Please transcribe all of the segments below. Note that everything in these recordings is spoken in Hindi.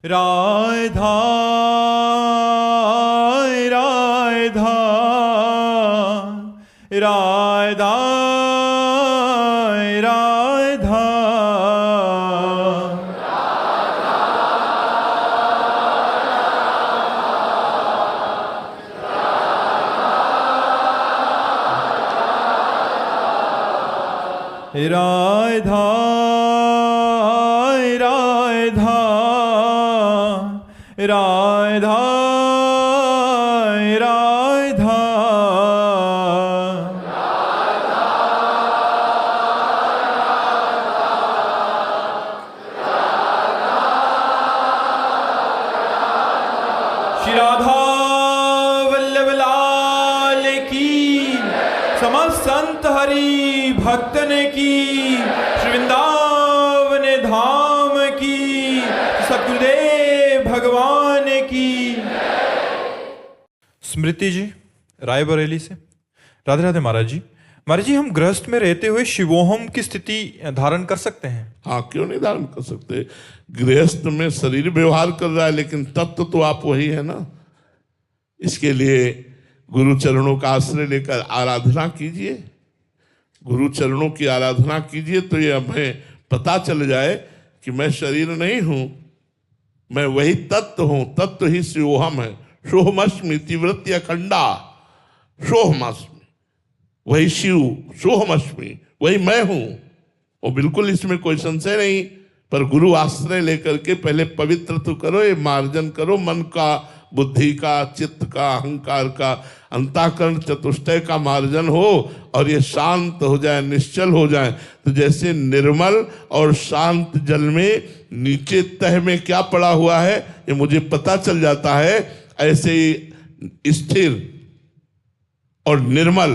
राधा राधा राधा राधा राधा राधा राधा श्री राधा वल्लभ लाल की, समस्त संत हरि भक्तन की, श्री वृंदावन धाम की, सतगुरुदेव भगवान की। स्मृति जी रायबरेली से। राधे राधे महाराज जी। महाराज जी, हम गृहस्थ में रहते हुए शिवोहम की स्थिति धारण कर सकते हैं? हाँ, क्यों नहीं धारण कर सकते। गृहस्थ में शरीर व्यवहार कर रहा है, लेकिन तत्व तो आप वही है ना। इसके लिए गुरु चरणों का आश्रय लेकर आराधना कीजिए, गुरु चरणों की आराधना कीजिए, तो ये हमें पता चल जाए कि मैं शरीर नहीं हूं, मैं वही तत्व हूं। तत्व ही शिवोहम है। सोहमस्मि तीव्रत्य अखंडा, सोहमस्मि, वही शिव, सोहमस्मि, वही मैं हूं। और बिल्कुल इसमें कोई संशय नहीं। पर गुरु आश्रय लेकर के पहले पवित्र तो करो, ये मार्जन करो मन का, बुद्धि का, चित्त का, अहंकार का, अंतःकरण चतुष्टय का मार्जन हो, और ये शांत हो जाए, निश्चल हो जाए। तो जैसे निर्मल और शांत जल में नीचे तह में क्या पड़ा हुआ है ये मुझे पता चल जाता है, ऐसे ही स्थिर और निर्मल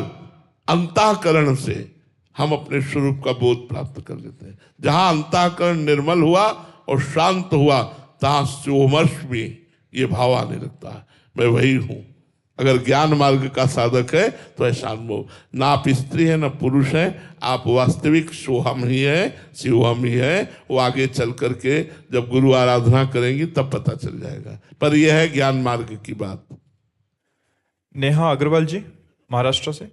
अंतःकरण से हम अपने स्वरूप का बोध प्राप्त कर लेते हैं। जहां अंतःकरण निर्मल हुआ और शांत हुआ, तहां सोमर्श में ये भाव आने लगता है, मैं वही हूं। अगर ज्ञान मार्ग का साधक है तो ऐसा अनुभव, ना आप स्त्री है ना पुरुष है, आप वास्तविक सोहम ही है, शिवहम ही है। वो आगे चल करके जब गुरु आराधना करेंगी तब पता चल जाएगा। पर यह है ज्ञान मार्ग की बात। नेहा अग्रवाल जी महाराष्ट्र से।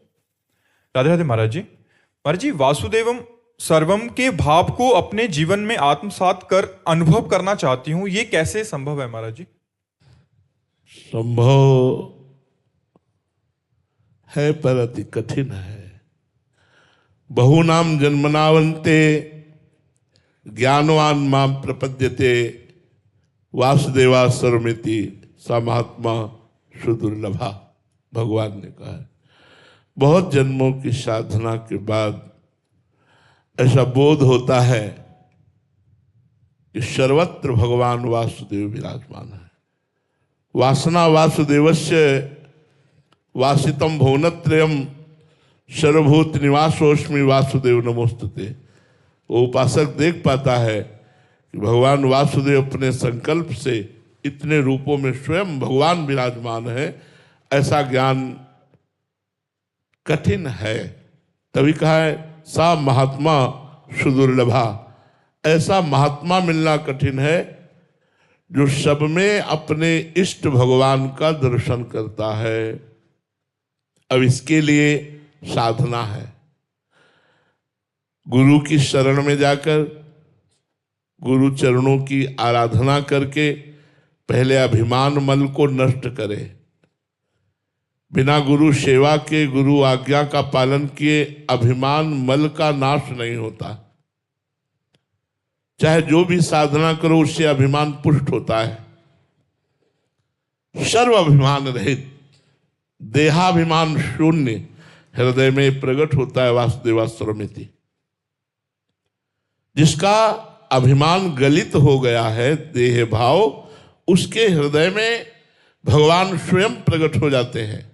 राधे राधे महाराज जी। महाराज जी, वासुदेवम सर्वम के भाव को अपने जीवन में आत्मसात कर अनुभव करना चाहती हूँ, ये कैसे संभव है महाराज जी? संभव है पर अति कठिन है। बहुनाम जन्मनावन्ते ज्ञानवान माम प्रपद्यते वासुदेवा सर्वमिति सा महात्मा सुदुर्लभा, भगवान ने कहा है। बहुत जन्मों की साधना के बाद ऐसा बोध होता है कि सर्वत्र भगवान वासुदेव विराजमान है। वासना वासुदेवस्य वासितम भुवनत्रयम सर्वभूत निवासोस्मि वासुदेव नमोस्तुते। वो उपासक देख पाता है कि भगवान वासुदेव अपने संकल्प से इतने रूपों में स्वयं भगवान विराजमान है। ऐसा ज्ञान कठिन है, तभी कहा है सा महात्मा सुदुर्लभा। ऐसा महात्मा मिलना कठिन है जो सब में अपने इष्ट भगवान का दर्शन करता है। अब इसके लिए साधना है, गुरु की शरण में जाकर गुरु चरणों की आराधना करके पहले अभिमान मल को नष्ट करे। बिना गुरु सेवा के, गुरु आज्ञा का पालन किए अभिमान मल का नाश नहीं होता। चाहे जो भी साधना करो उससे अभिमान पुष्ट होता है। सर्व अभिमान रहित, देहाभिमान शून्य हृदय में प्रकट होता है वासुदेवा सर्वमिति। जिसका अभिमान गलित हो गया है, देह भाव, उसके हृदय में भगवान स्वयं प्रकट हो जाते हैं।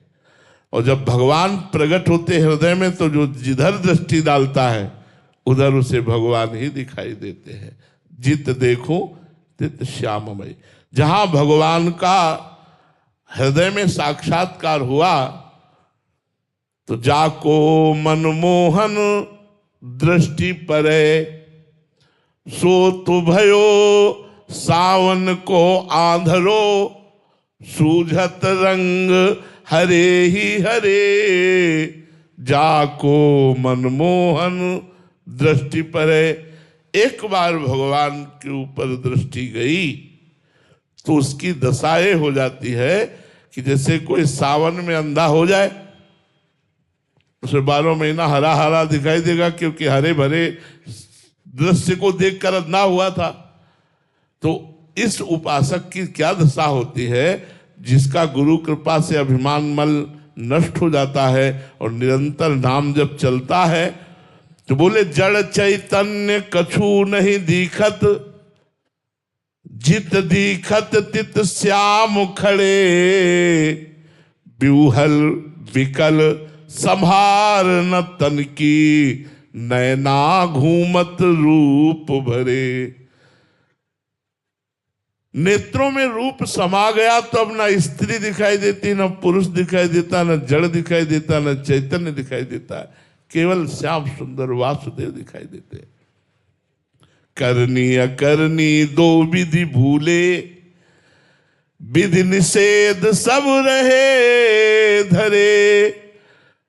और जब भगवान प्रकट होते हृदय में तो जो जिधर दृष्टि डालता है उधर उसे भगवान ही दिखाई देते हैं। जित देखो तित श्याममय। जहां भगवान का हृदय में साक्षात्कार हुआ तो जाको मनमोहन दृष्टि परे, सो तो भयो सावन को आंधरो, सूझत रंग हरे ही हरे, जाको मनमोहन दृष्टि परे। एक बार भगवान के ऊपर दृष्टि गई तो उसकी दशाएं हो जाती है कि जैसे कोई सावन में अंधा हो जाए, उसे 12 महीना हरा हरा दिखाई देगा, क्योंकि हरे भरे दृश्य को देखकर अंधा हुआ था। तो इस उपासक की क्या दशा होती है, जिसका गुरु कृपा से अभिमान मल नष्ट हो जाता है और निरंतर नाम जब चलता है, तो बोले जड़ चैतन्य कछु नहीं दीखत, जित दीखत तित श्याम खड़े, ब्यूहल विकल संभार न तन की, नैना घूमत रूप भरे। नेत्रों में रूप समा गया तो अब ना स्त्री दिखाई देती, न पुरुष दिखाई देता, न जड़ दिखाई देता, न चैतन्य दिखाई देता, केवल श्याम सुंदर वासुदेव दिखाई देते। करनी अकरनी दो विधि भूले, विधि निषेध सब रहे धरे,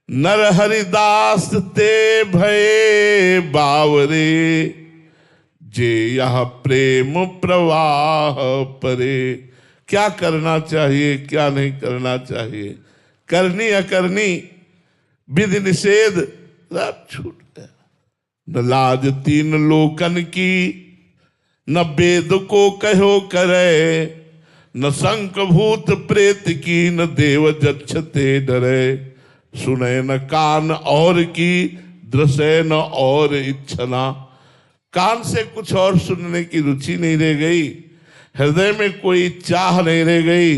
नर हरिदास ते भये बावरे, जे यह प्रेम प्रवाह परे। क्या करना चाहिए, क्या नहीं करना चाहिए, करनी अकरनी, विधि निषेध सब छूट गया। न लाज तीन लोकन की, न वेद को कहो करे, न शंख भूत प्रेत की, न देव जक्षते डरे, सुने न कान और की, दृश्य न और इच्छना। कान से कुछ और सुनने की रुचि नहीं रह गई, हृदय में कोई चाह नहीं रह गई,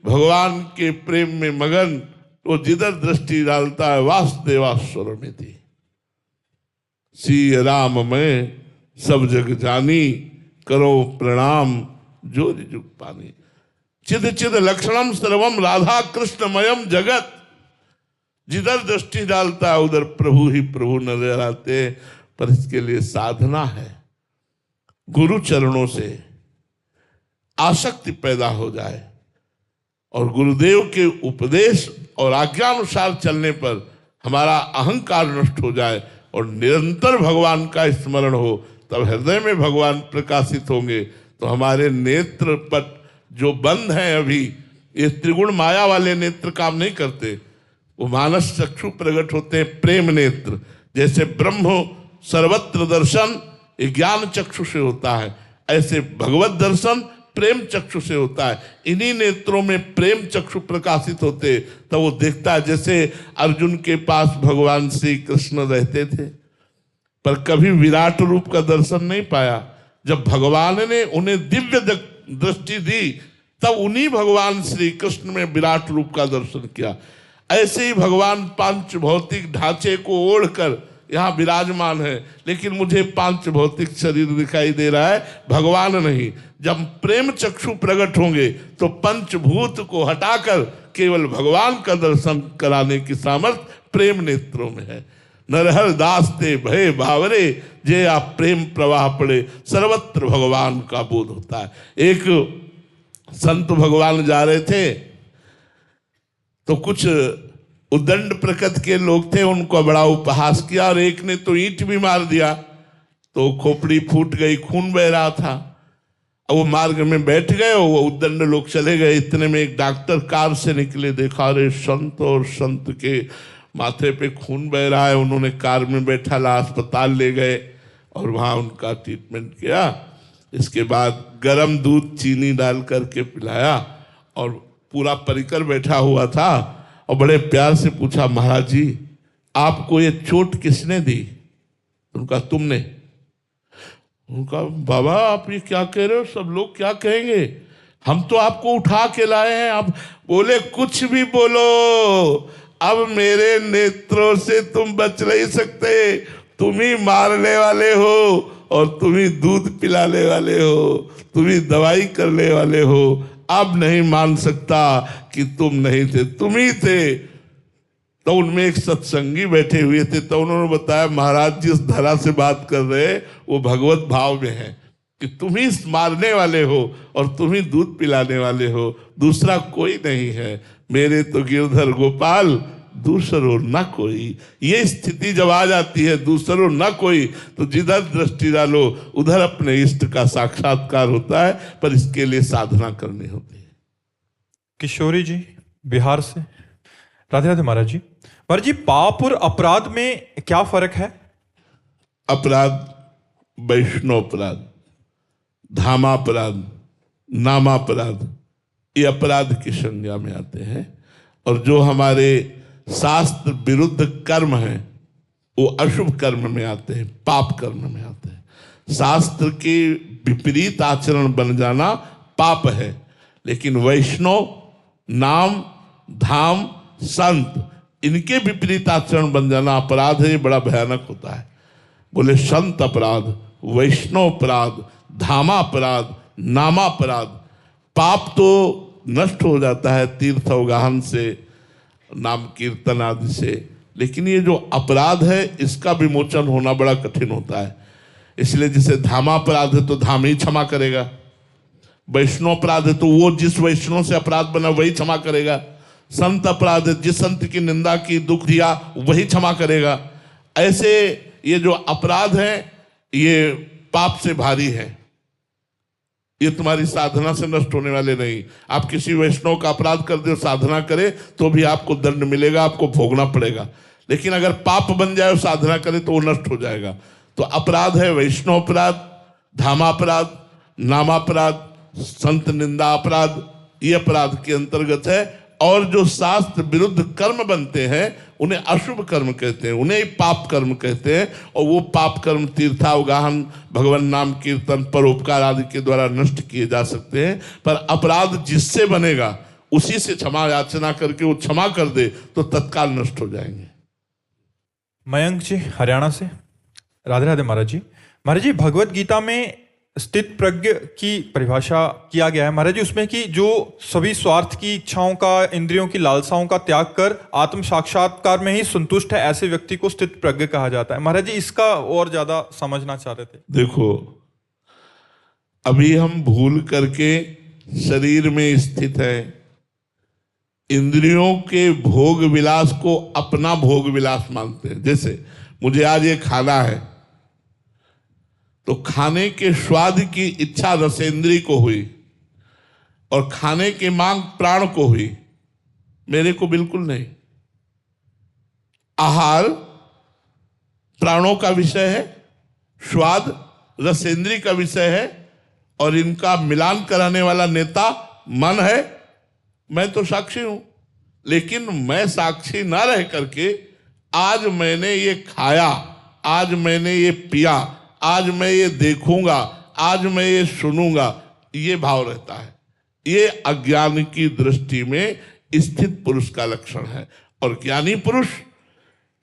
भगवान के प्रेम में मगन वो जिधर दृष्टि डालता है वासुदेवास्वर में थी। श्री राम में सब जग जानी, करो प्रणाम जो जुग पानी। चिद चिद लक्षणम सर्वम राधा कृष्णमयम जगत, जिधर दृष्टि डालता है उधर प्रभु ही प्रभु नजर आते। पर इसके लिए साधना है, गुरु चरणों से आसक्ति पैदा हो जाए और गुरुदेव के उपदेश और आज्ञानुसार चलने पर हमारा अहंकार नष्ट हो जाए और निरंतर भगवान का स्मरण हो, तब हृदय में भगवान प्रकाशित होंगे। तो हमारे नेत्र पट जो बंद हैं अभी, ये त्रिगुण माया वाले नेत्र काम नहीं करते, वो मानस चक्षु प्रकट होते हैं, प्रेम नेत्र। जैसे ब्रह्म सर्वत्र दर्शन ज्ञान चक्षु से होता है, ऐसे भगवत दर्शन प्रेम चक्षु से होता है। इन्हीं नेत्रों में प्रेम चक्षु प्रकाशित होते, तो वो देखता है। जैसे अर्जुन के पास भगवान श्री कृष्ण रहते थे, पर कभी विराट रूप का दर्शन नहीं पाया। जब भगवान ने उन्हें दिव्य दृष्टि दी, तब उन्हीं भगवान श्री कृष्ण में विराट रूप का दर्शन किया। ऐसे ही भगवान पांच भौतिक ढांचे को ओढ़कर यहाँ विराजमान है, लेकिन मुझे पांच भौतिक शरीर दिखाई दे रहा है, भगवान नहीं। जब प्रेम चक्षु प्रकट होंगे तो पंचभूत को हटाकर केवल भगवान का दर्शन कराने की सामर्थ्य प्रेम नेत्रों में है। नरहर दास ते भय बावरे, जे आप प्रेम प्रवाह पड़े, सर्वत्र भगवान का बोध होता है। एक संत भगवान जा रहे थे तो कुछ उद्दंड प्रकृति के लोग थे, उनको बड़ा उपहास किया और एक ने तो ईंट भी मार दिया, तो खोपड़ी फूट गई, खून बह रहा था। वो मार्ग में बैठ गए, वो उद्दंड लोग चले गए। इतने में एक डॉक्टर कार से निकले, देखा रे संत और संत के माथे पे खून बह रहा है। उन्होंने कार में बैठा ला अस्पताल ले गए और वहाँ उनका ट्रीटमेंट किया। इसके बाद गरम दूध चीनी डाल करके पिलाया और पूरा परिकर बैठा हुआ था और बड़े प्यार से पूछा, महाराज जी आपको ये चोट किसने दी? उनका तुमने। उनका बाबा आप ये क्या कह रहे हो, सब लोग क्या कहेंगे, हम तो आपको उठा के लाए हैं। आप बोले कुछ भी बोलो, अब मेरे नेत्रों से तुम बच नहीं सकते, तुम ही मारने वाले हो और तुम ही दूध पिलाने वाले हो, तुम ही दवाई करने वाले हो। अब नहीं मान सकता कि तुम नहीं थे, तुम ही थे। तो उनमें एक सत्संगी बैठे हुए थे, तो उन्होंने बताया महाराज जिस धरा से बात कर रहे वो भगवत भाव में है, कि तुम ही मारने वाले हो और तुम ही दूध पिलाने वाले हो, दूसरा कोई नहीं है। मेरे तो गिरधर गोपाल दूसरो न कोई। ये स्थिति जब आ जाती है दूसरो न कोई, तो जिधर दृष्टि डालो उधर अपने इष्ट का साक्षात्कार होता है, पर इसके लिए साधना करनी होती है। किशोरी जी बिहार से। राधे राधे महाराज जी। महाराज जी, पाप और अपराध में क्या फर्क है? अपराध वैष्णव अपराध, धामापराध, नामापराध, ये अपराध की संज्ञा में आते हैं। और जो हमारे शास्त्र विरुद्ध कर्म हैं वो अशुभ कर्म में आते हैं, पाप कर्म में आते हैं। शास्त्र के विपरीत आचरण बन जाना पाप है, लेकिन वैष्णव, नाम, धाम, संत, इनके विपरीत आचरण बन जाना अपराध है। ये बड़ा भयानक होता है। बोले संत अपराध, वैष्णव अपराध, धामापराध, नामापराध। पाप तो नष्ट हो जाता है तीर्थ अवगाहन से, नाम कीर्तन आदि से, लेकिन ये जो अपराध है इसका विमोचन होना बड़ा कठिन होता है। इसलिए जैसे धामापराध है तो धाम ही क्षमा करेगा, वैष्णव अपराध है तो वो जिस वैष्णव से अपराध बना वही क्षमा करेगा, संत अपराध है जिस संत की निंदा की, दुख दिया, वही क्षमा करेगा। ऐसे ये जो अपराध है ये पाप से भारी है, ये तुम्हारी साधना से नष्ट होने वाले नहीं। आप किसी वैष्णव का अपराध कर दो, साधना करे तो भी आपको दंड मिलेगा, आपको भोगना पड़ेगा। लेकिन अगर पाप बन जाए और साधना करे तो वो नष्ट हो जाएगा। तो अपराध है वैष्णव अपराध, धामापराध, नामापराध, संत निंदा अपराध, ये अपराध के अंतर्गत है। और जो शास्त्र विरुद्ध कर्म बनते हैं उन्हें अशुभ कर्म कहते हैं, उन्हें पाप कर्म कहते हैं। और वो पाप कर्म तीर्थावगाहन, भगवान नाम कीर्तन, परोपकार आदि के द्वारा नष्ट किए जा सकते हैं। पर अपराध जिससे बनेगा उसी से क्षमा याचना करके वो क्षमा कर दे तो तत्काल नष्ट हो जाएंगे। मयंक जी हरियाणा से। राधे राधे महाराज जी। महाराज जी, भगवत गीता में स्थित प्रज्ञ की परिभाषा किया गया है महाराज जी उसमें कि जो सभी स्वार्थ की इच्छाओं का, इंद्रियों की लालसाओं का त्याग कर आत्म साक्षात्कार में ही संतुष्ट है, ऐसे व्यक्ति को स्थित प्रज्ञ कहा जाता है। महाराज जी इसका और ज्यादा समझना चाह रहे थे। देखो, अभी हम भूल करके शरीर में स्थित है, इंद्रियों के भोग विलास को अपना भोग विलास मानते हैं। जैसे मुझे आज ये खाना है तो खाने के स्वाद की इच्छा रसेंद्री को हुई और खाने की मांग प्राण को हुई, मेरे को बिल्कुल नहीं। आहार प्राणों का विषय है, स्वाद रसेंद्री का विषय है, और इनका मिलान कराने वाला नेता मन है। मैं तो साक्षी हूं, लेकिन मैं साक्षी ना रह करके आज मैंने ये खाया, आज मैंने ये पिया, आज मैं ये देखूंगा, आज मैं ये सुनूंगा, ये भाव रहता है। ये अज्ञान की दृष्टि में स्थित पुरुष का लक्षण है। और ज्ञानी पुरुष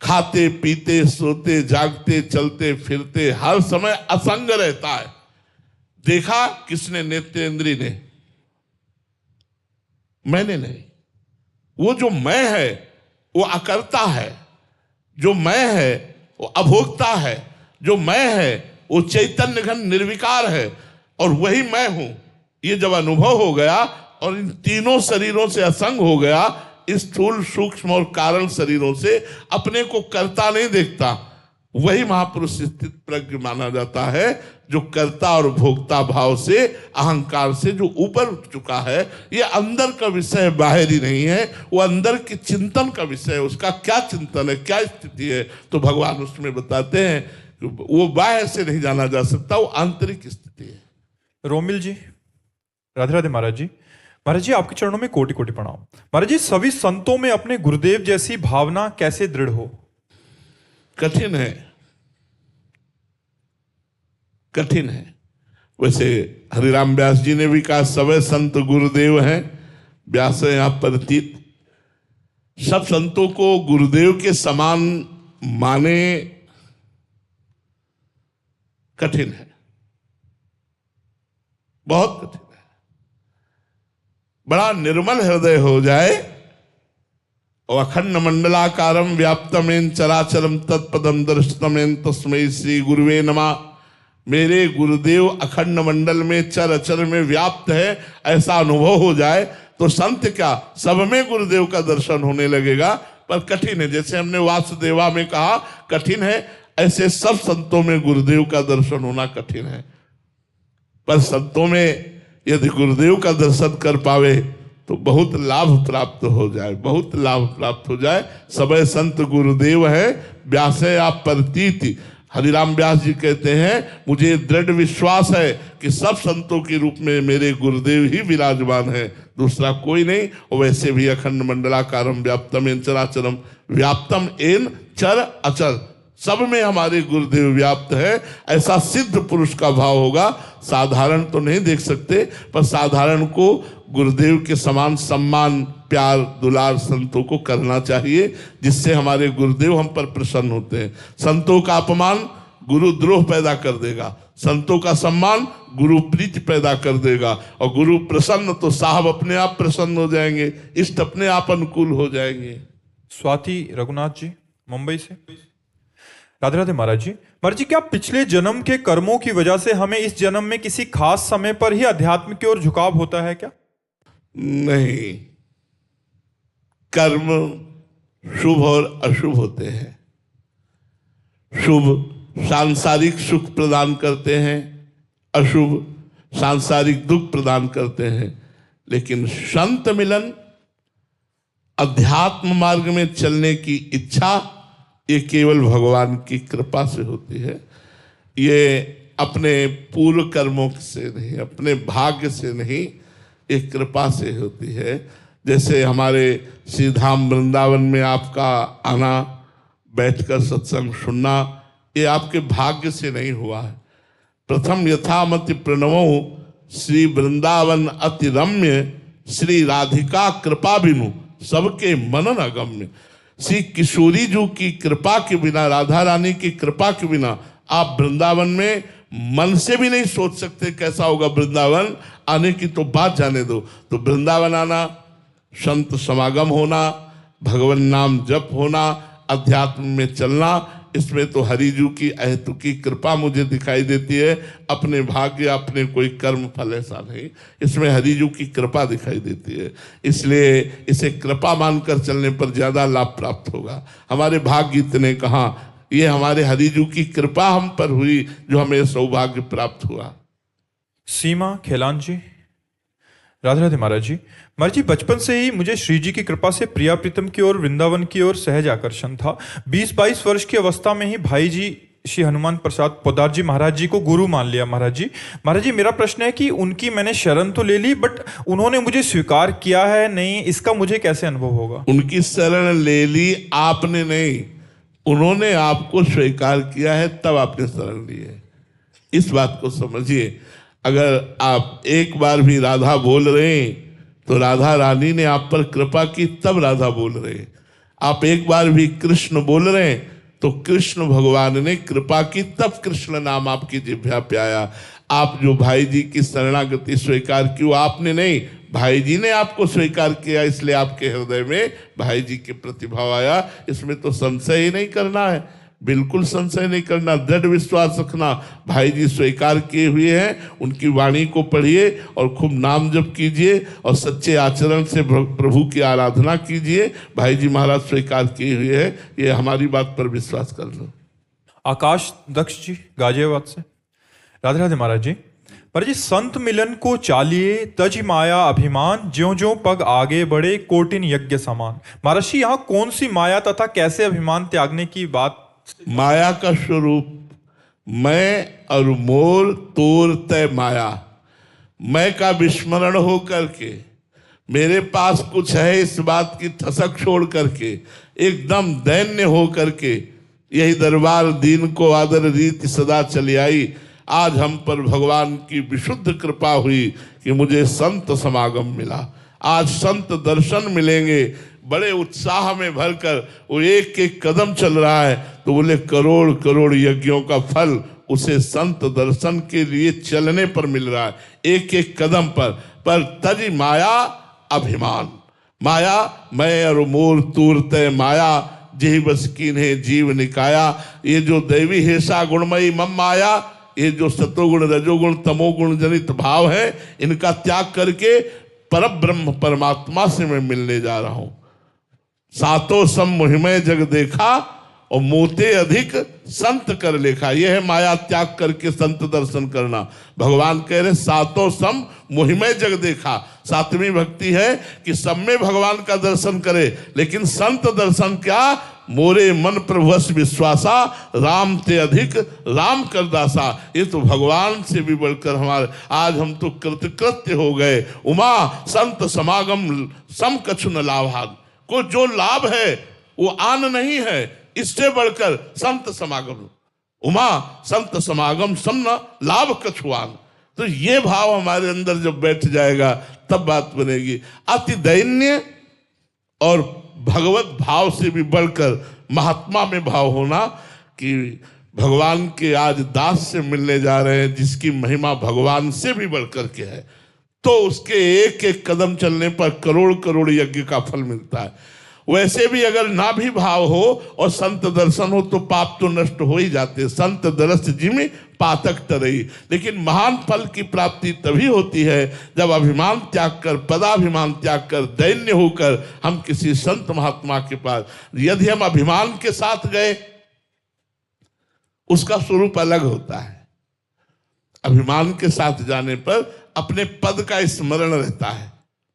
खाते पीते सोते जागते चलते फिरते हर समय असंग रहता है। देखा किसने? नेत्रेंद्री ने, मैंने नहीं। वो जो मैं है वो अकर्ता है, जो मैं है वो अभोक्ता है, जो मैं है वो चैतन्य घन निर्विकार है, और वही मैं हूं। ये जब अनुभव हो गया और इन तीनों शरीरों से असंग हो गया, स्थूल सूक्ष्म और कारण शरीरों से अपने को कर्ता नहीं देखता, वही महापुरुष स्थित प्रज्ञ माना जाता है, जो कर्ता और भोक्ता भाव से, अहंकार से जो ऊपर उठ चुका है। ये अंदर का विषय बाहरी नहीं है, वो अंदर के चिंतन का विषय है। उसका क्या चिंतन है, क्या स्थिति है, तो भगवान उसमें बताते हैं वो बाह्य से नहीं जाना जा सकता, वो आंतरिक स्थिति है। रोमिल जी राधे राधे महाराज जी। महाराज जी आपके चरणों में कोटि कोटि प्रणाम। महाराज जी, सभी संतों में अपने गुरुदेव जैसी भावना कैसे दृढ़ हो? कठिन है, कठिन है। वैसे हरिराम व्यास जी ने भी कहा सभी संत गुरुदेव हैं, व्यास यहां प्रतीत। सब संतों को गुरुदेव के समान माने कठिन है, बहुत कठिन है। बड़ा निर्मल हृदय हो जाए और अखंड मंडलाकारम व्याप्तमेन चराचरम तत्पदम दर्शतमेन तस्मै श्री गुरुवे नमः, मेरे गुरुदेव अखंड मंडल में चर अचर में व्याप्त है, ऐसा अनुभव हो जाए तो संत क्या सब में गुरुदेव का दर्शन होने लगेगा। पर कठिन है, जैसे हमने वासुदेवा में कहा कठिन है, ऐसे सब संतों में गुरुदेव का दर्शन होना कठिन है। पर संतों में यदि गुरुदेव का दर्शन कर पावे तो बहुत लाभ प्राप्त हो जाए, बहुत लाभ प्राप्त हो जाए। सबे संत गुरुदेव है, व्यासे आप प्रतीति। हरिराम व्यास जी कहते हैं मुझे दृढ़ विश्वास है कि सब संतों के रूप में मेरे गुरुदेव ही विराजमान है, दूसरा कोई नहीं। और वैसे भी अखंड मंडलाकारम व्याप्तम एन चराचरम व्याप्तम एन चर अचर, सब में हमारे गुरुदेव व्याप्त है, ऐसा सिद्ध पुरुष का भाव होगा। साधारण तो नहीं देख सकते, पर साधारण को गुरुदेव के समान सम्मान प्यार दुलार संतों को करना चाहिए, जिससे हमारे गुरुदेव हम पर प्रसन्न होते हैं। संतों का अपमान गुरुद्रोह पैदा कर देगा, संतों का सम्मान गुरु प्रीति पैदा कर देगा, और गुरु प्रसन्न तो साहब अपने आप प्रसन्न हो जाएंगे, इष्ट अपने आप अनुकूल हो जाएंगे। स्वाति रघुनाथ जी मुंबई से। राधे राधे महाराज जी। महाराज जी, क्या पिछले जन्म के कर्मों की वजह से हमें इस जन्म में किसी खास समय पर ही अध्यात्म की ओर झुकाव होता है क्या? नहीं, कर्म शुभ और अशुभ होते हैं। शुभ सांसारिक सुख प्रदान करते हैं, अशुभ सांसारिक दुख प्रदान करते हैं। लेकिन संत मिलन, अध्यात्म मार्ग में चलने की इच्छा, ये केवल भगवान की कृपा से होती है। ये अपने पूर्व कर्मों से नहीं, अपने भाग्य से नहीं, एक कृपा से होती है। जैसे हमारे श्री धाम वृंदावन में आपका आना, बैठकर सत्संग सुनना, ये आपके भाग्य से नहीं हुआ है। प्रथम यथामति प्रणवो श्री वृंदावन अति रम्य, श्री राधिका कृपा बिनु सबके मनन अगम्य। श्री किशोरी जी की कृपा के बिना, राधा रानी की कृपा के बिना आप वृंदावन में मन से भी नहीं सोच सकते कैसा होगा वृंदावन। आने की तो बात जाने दो। तो वृंदावन आना, संत समागम होना, भगवान नाम जप होना, अध्यात्म में चलना, इसमें तो हरिजू की अहेतुकी कृपा मुझे दिखाई देती है। अपने भाग्य अपने कोई कर्म फल ऐसा नहीं, इसमें हरिजू की कृपा दिखाई देती है। इसलिए इसे कृपा मानकर चलने पर ज्यादा लाभ प्राप्त होगा। हमारे भाग्य इतने कहाँ, ये हमारे हरिजू की कृपा हम पर हुई जो हमें सौभाग्य प्राप्त हुआ। सीमा खेलान जी। राधे राधे महाराज जी। महाराज जी, बचपन से ही मुझे श्री जी की कृपा से प्रिया प्रीतम की ओर, वृंदावन की ओर सहज आकर्षण था। 20-22 वर्ष की अवस्था में ही भाई जी श्री हनुमान प्रसाद पोदार जी महाराज जी को गुरु मान लिया। महाराज जी, मेरा प्रश्न है कि उनकी मैंने शरण तो ले ली, बट उन्होंने मुझे स्वीकार किया है नहीं, इसका मुझे कैसे अनुभव होगा? उनकी शरण ले ली आपने नहीं, उन्होंने आपको स्वीकार किया है, तब आपने शरण ली है। इस बात को समझिए। अगर आप एक बार भी राधा बोल रहे हैं तो राधा रानी ने आप पर कृपा की, तब राधा बोल रहे हैं। आप एक बार भी कृष्ण बोल रहे हैं तो कृष्ण भगवान ने कृपा की, तब कृष्ण नाम आपकी जिह्वा पे आया। आप जो भाई जी की शरणागति स्वीकार की, वो आपने नहीं, भाई जी ने आपको स्वीकार किया, इसलिए आपके हृदय में भाई जी के प्रतिभाव आया। इसमें तो संशय ही नहीं करना है, बिल्कुल संशय नहीं करना, दृढ़ विश्वास रखना। भाई जी स्वीकार किए हुए हैं, उनकी वाणी को पढ़िए और खूब नाम जप कीजिए और सच्चे आचरण से प्रभु की आराधना कीजिए। भाई जी महाराज स्वीकार किए हुए हैं, ये हमारी बात पर विश्वास कर लो। आकाश दक्ष जी गाजियाबाद से। राधे राधे महाराज जी। पर जी, संत मिलन को चालिए तज माया अभिमान, ज्यों ज्यों पग आगे बढ़े कोटिन यज्ञ समान। महाराज जी, यहाँ कौन सी माया तथा कैसे अभिमान त्यागने की बात? माया का स्वरूप मैं और मोर तोर तय माया। मैं का विस्मरण हो करके, मेरे पास कुछ है इस बात की ठसक छोड़ करके, एकदम दैन्य हो करके, यही दरबार दीन को आदर रीति सदा चली आई। आज हम पर भगवान की विशुद्ध कृपा हुई कि मुझे संत समागम मिला। आज संत दर्शन मिलेंगे। बड़े उत्साह में भरकर वो एक एक कदम चल रहा है, तो बोले करोड़ करोड़ यज्ञों का फल उसे संत दर्शन के लिए चलने पर मिल रहा है, एक एक कदम पर तज माया अभिमान। माया मैं और मोर तूर तय माया, जेहि बस कीन्हे जीव निकाया। ये जो दैवी हेसा गुणमयी मम माया, ये जो सतोगुण रजोगुण तमोगुण जनित भाव है, इनका त्याग करके परब्रह्म परमात्मा से मैं मिलने जा रहा हूं। सातों सम मोहिमय जग देखा और मोते अधिक संत कर लेखा। यह है माया त्याग करके संत दर्शन करना। भगवान कह रहे सातों सम मोहिमय जग देखा। सातवीं भक्ति है कि सब में भगवान का दर्शन करे, लेकिन संत दर्शन क्या? मोरे मन प्रभुवश विश्वासा, राम ते अधिक राम कर दासा। ये तो भगवान से भी बढ़कर हमारे आज हम तो कृतकृत्य हो गए। उमा संत समागम सम कछु न लाभान। को जो लाभ है वो आन नहीं है, इससे बढ़कर संत समागम। उमा संत समागम सम न लाभ कछुआन। तो ये भाव हमारे अंदर जब बैठ जाएगा तब बात बनेगी। अति दैन्य और भगवत भाव से भी बढ़कर महात्मा में भाव होना कि भगवान के आज दास से मिलने जा रहे हैं, जिसकी महिमा भगवान से भी बढ़कर के है, तो उसके एक एक कदम चलने पर करोड़ करोड़ यज्ञ का फल मिलता है। वैसे भी अगर ना भी भाव हो और संत दर्शन हो तो पाप तो नष्ट हो ही जाते। संत दरस जिमि पातक तरई। लेकिन महान फल की प्राप्ति तभी होती है जब अभिमान त्याग कर, पदाभिमान त्याग कर, दैन्य होकर हम किसी संत महात्मा के पास। यदि हम अभिमान के साथ गए उसका स्वरूप अलग होता है। अभिमान के साथ जाने पर अपने पद का स्मरण रहता है।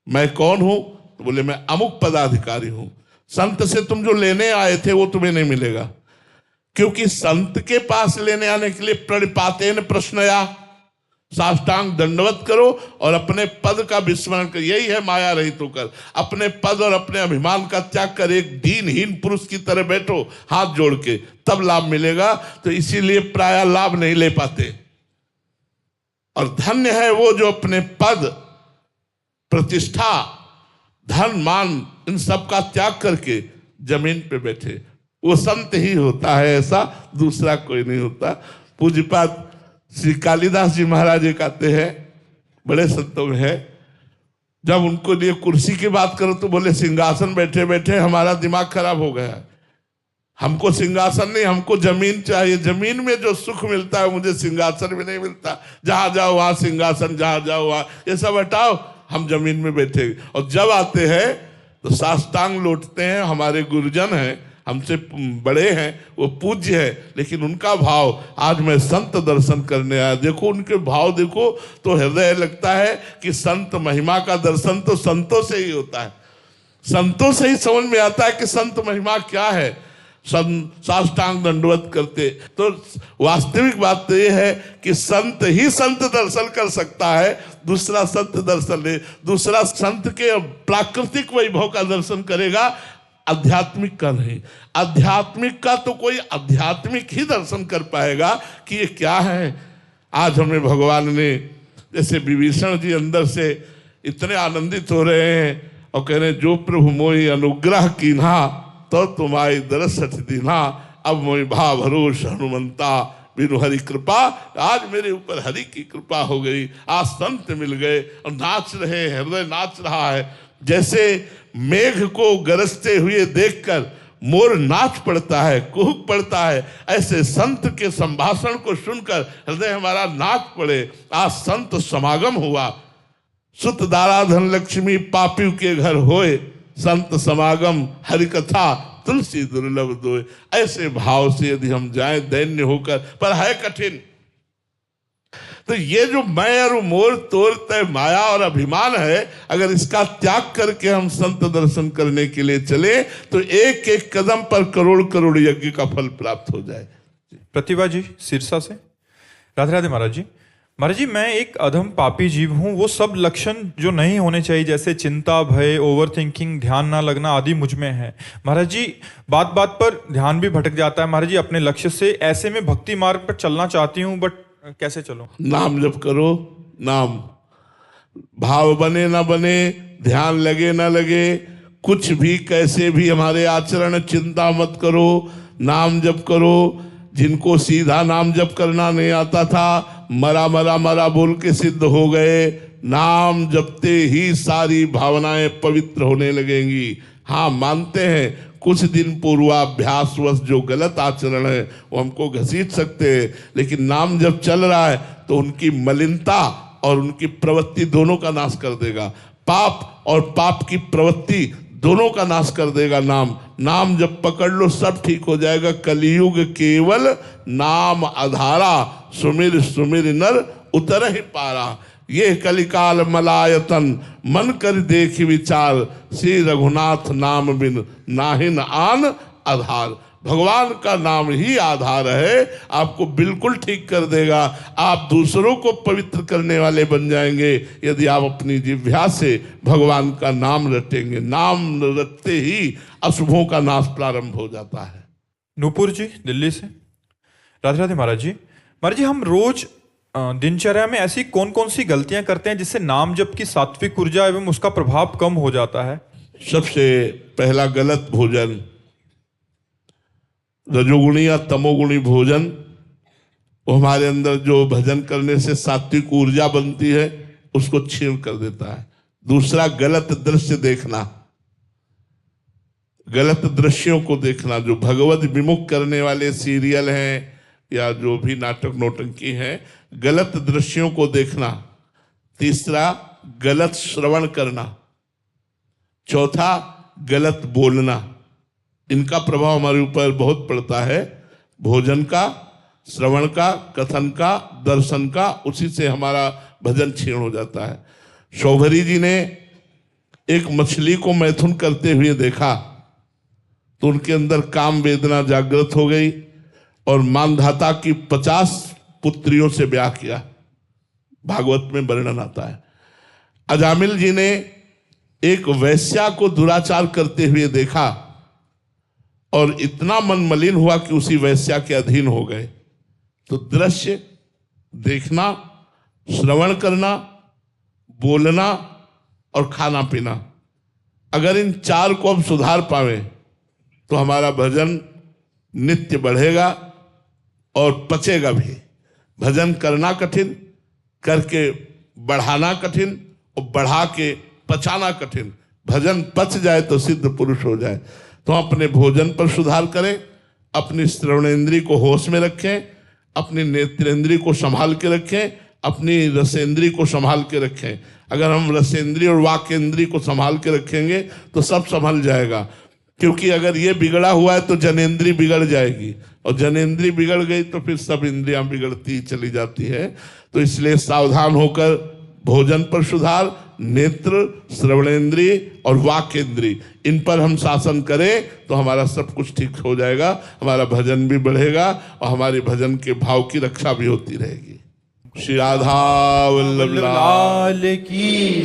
मैं कौन हूं? तो बोले मैं अमुक पदाधिकारी हूं। संत से तुम जो लेने आए थे वो तुम्हें नहीं मिलेगा, क्योंकि संत के पास लेने आने के लिए प्रणिपातेन प्रश्नया, साष्टांग दंडवत करो और अपने पद का विस्मरण कर। यही है माया रहित होकर अपने पद और अपने अभिमान का त्याग कर एक दीनहीन पुरुष की तरह बैठो हाथ जोड़ के, तब लाभ मिलेगा। तो इसीलिए प्राय लाभ नहीं ले पाते। और धन्य है वो जो अपने पद, प्रतिष्ठा, धन, मान, इन सब का त्याग करके जमीन पे बैठे। वो संत ही होता है, ऐसा दूसरा कोई नहीं होता। पूज्यपाद श्री कालिदास जी महाराज जी कहते हैं, बड़े संतों में है, जब उनको लिए कुर्सी की बात करो तो बोले सिंहासन बैठे बैठे हमारा दिमाग खराब हो गया। हमको सिंहासन नहीं, हमको जमीन चाहिए। जमीन में जो सुख मिलता है मुझे सिंहासन में नहीं मिलता। जहां जाओ वहां सिंहासन, जहां जाओ वहां ये सब हटाओ, हम जमीन में बैठे। और जब आते हैं तो साष्टांग लौटते हैं। हमारे गुरुजन हैं, हमसे बड़े हैं, वो पूज्य है, लेकिन उनका भाव, आज मैं संत दर्शन करने आया, देखो उनके भाव देखो तो हृदय लगता है कि संत महिमा का दर्शन तो संतों से ही होता है। संतों से ही समझ में आता है कि संत महिमा क्या है। साष्टांग दंडवत करते। तो वास्तविक बात तो यह है कि संत ही संत दर्शन कर सकता है, दूसरा संत दर्शन नहीं। दूसरा संत के प्राकृतिक वैभव का दर्शन करेगा, आध्यात्मिक का नहीं। आध्यात्मिक का तो कोई आध्यात्मिक ही दर्शन कर पाएगा कि ये क्या है। आज हमें भगवान ने, जैसे विभीषण जी अंदर से इतने आनंदित हो रहे हैं और कह रहे जो प्रभु मोहि अनुग्रह कीन्हा तो तुम्हारी दरसठ दीना, अब मोहि भाव भरोस हनुमंता बिनु हरि कृपा। आज मेरे ऊपर हरि की कृपा हो गई, आज संत मिल गए और नाच रहे, हृदय नाच रहा है। जैसे मेघ को गरजते हुए देखकर मोर नाच पड़ता है, कुहुक पड़ता है, ऐसे संत के संभाषण को सुनकर हृदय हमारा नाच पड़े। आज संत समागम हुआ। सुत दाराधन लक्ष्मी पापियों के घर होए, संत समागम हरि कथा तुलसी दुर्लभ दोए। ऐसे भाव से यदि हम जाएं दैन्य होकर, पर है कठिन। तो ये जो मैं और मोर तोर तय माया और अभिमान है, अगर इसका त्याग करके हम संत दर्शन करने के लिए चले तो एक एक कदम पर करोड़ करोड़ यज्ञ का फल प्राप्त हो जाए। प्रतिभा जी सिरसा से, राधे राधे महाराज जी। महाराज जी, मैं एक अधम पापी जीव हूँ। वो सब लक्षण जो नहीं होने चाहिए, जैसे चिंता, भय, ओवर थिंकिंग, ध्यान ना लगना आदि मुझ में है। महाराज जी, बात बात पर ध्यान भी भटक जाता है महाराज जी अपने लक्ष्य से। ऐसे में भक्ति मार्ग पर चलना चाहती हूँ, बट कैसे चलूं? नाम जप करो, नाम भाव बने ना बने, ध्यान लगे ना लगे, कुछ भी कैसे भी हमारे आचरण, चिंता मत करो, नाम जप करो। जिनको सीधा नाम जप करना नहीं आता था, मरा मरा मरा बोल के सिद्ध हो गए। नाम जपते ही सारी भावनाएं पवित्र होने लगेंगी। हाँ, मानते हैं कुछ दिन पूर्वाभ्यासवश जो गलत आचरण है वो हमको घसीट सकते हैं, लेकिन नाम जब चल रहा है तो उनकी मलिनता और उनकी प्रवृत्ति दोनों का नाश कर देगा। पाप और पाप की प्रवृत्ति दोनों का नाश कर देगा नाम। नाम जब पकड़ लो सब ठीक हो जाएगा। कलियुग केवल नाम आधारा, सुमिर सुमिर नर उतर ही पारा। ये कलिकाल मलायतन, मन कर देख विचार, श्री रघुनाथ नाम बिन नाहिन आन आधार। भगवान का नाम ही आधार है, आपको बिल्कुल ठीक कर देगा। आप दूसरों को पवित्र करने वाले बन जाएंगे यदि आप अपनी जिह्वा से भगवान का नाम रटेंगे। नाम रटते ही अशुभों का नाश प्रारंभ हो जाता है। नूपुर जी दिल्ली से। राधे राधे महाराज जी। महाराज जी, हम रोज दिनचर्या में ऐसी कौन कौन सी गलतियां करते हैं जिससे नाम जप की सात्विक ऊर्जा एवं उसका प्रभाव कम हो जाता है? सबसे पहला गलत भोजन, रजोगुणी या तमोगुणी भोजन, वो हमारे अंदर जो भजन करने से सात्विक ऊर्जा बनती है उसको क्षीण कर देता है। दूसरा गलत दृश्य देखना, गलत दृश्यों को देखना, जो भगवत विमुख करने वाले सीरियल हैं या जो भी नाटक नौटंकी हैं, गलत दृश्यों को देखना। तीसरा गलत श्रवण करना। चौथा गलत बोलना। इनका प्रभाव हमारे ऊपर बहुत पड़ता है, भोजन का, श्रवण का, कथन का, दर्शन का। उसी से हमारा भजन क्षीण हो जाता है। शौभरी जी ने एक मछली को मैथुन करते हुए देखा तो उनके अंदर काम वेदना जागृत हो गई और मानधाता की 50 पुत्रियों से ब्याह किया। भागवत में वर्णन आता है। अजामिल जी ने एक वैश्या को दुराचार करते हुए देखा और इतना मन मलिन हुआ कि उसी वैश्या के अधीन हो गए। तो दृश्य देखना, श्रवण करना, बोलना और खाना पीना, अगर इन चार को हम सुधार पावे तो हमारा भजन नित्य बढ़ेगा और पचेगा भी। भजन करना कठिन, करके बढ़ाना कठिन और बढ़ा के पचाना कठिन। भजन पच जाए तो सिद्ध पुरुष हो जाए। तो अपने भोजन पर सुधार करें, अपनी श्रवणेंद्री को होश में रखें, अपनी नेत्रेंद्री को संभाल के रखें, अपनी रसेंद्री को संभाल के रखें। अगर हम रसेंद्री और वाकेंद्री को संभाल के रखेंगे तो सब संभल जाएगा। क्योंकि अगर ये बिगड़ा हुआ है तो जनेंद्री बिगड़ जाएगी और जनेंद्री बिगड़ गई तो फिर सब इंद्रियां बिगड़ती ही चली जाती है। तो इसलिए सावधान होकर भोजन पर सुधार, नेत्र, श्रवणेंद्री और वाकेंद्री, इन पर हम शासन करें तो हमारा सब कुछ ठीक हो जाएगा। हमारा भजन भी बढ़ेगा और हमारे भजन के भाव की रक्षा भी होती रहेगी। श्री राधा वल्लभ लाल की।